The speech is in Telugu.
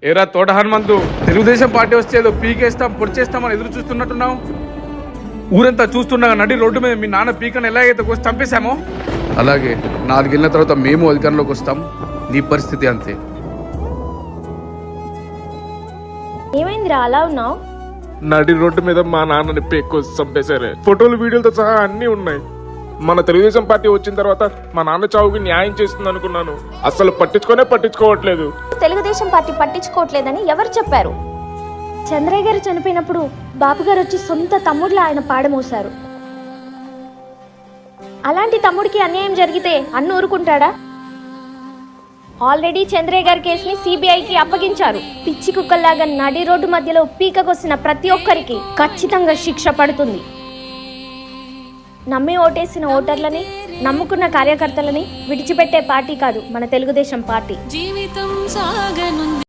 ఏరా తోట హనుమంతు, తెలుగుదేశం పార్టీ వస్తే ఏదో పీకేస్తాం పొడిచేస్తామని ఎదురు చూస్తున్నట్టున్నావు. ఊరంతా చూస్తుండగా నడి రోడ్డు మీద మీ నాన్న పీకను ఎలాగైతే కోసి చంపేశామో అలాగే 4 ఏళ్ల తర్వాత మేము అధికారంలోకి వస్తాం. నీ పరిస్థితి అంతే. ఏమైందిరా అలా ఉన్నావు? నడి రోడ్డు మీద మా నాన్నని పేక్కోసి చంపేశారే. ఫోటోలు వీడియోలతో సహా అన్నీ ఉన్నాయి. మన తెలుగుదేశం పార్టీ వచ్చిన తర్వాత మా నాన్న చావుకి న్యాయం చేస్తుంది అనుకున్నాను. అసలు పట్టించుకోవట్లేదు. తెలుగుదేశం పార్టీ పట్టించుకోవట్లేదని ఎవరు చెప్పారు? చంద్రయ్య గారు చనిపోయినప్పుడు బాబు గారు వచ్చి సొంత తమ్ముడులా ఆయన పాడమోశారు. అలాంటి తమ్ముడికి అన్యాయం జరిగితే అన్న ఊరుకుంటాడా? ఆల్రెడీ చంద్రయ్య గారి కేసుని సిబిఐకి అప్పగించారు. పిచ్చి కుక్కల్లాగా నడి రోడ్డు మధ్యలో పీకకొసిన ప్రతి ఒక్కరికి ఖచ్చితంగా శిక్ష పడుతుంది. నమ్మి ఓటేసిన ఓటర్లని, నమ్ముకున్న కార్యకర్తలని విడిచిపెట్టే పార్టీ కాదు మన తెలుగుదేశం పార్టీ. జీవితం సాగనుంది.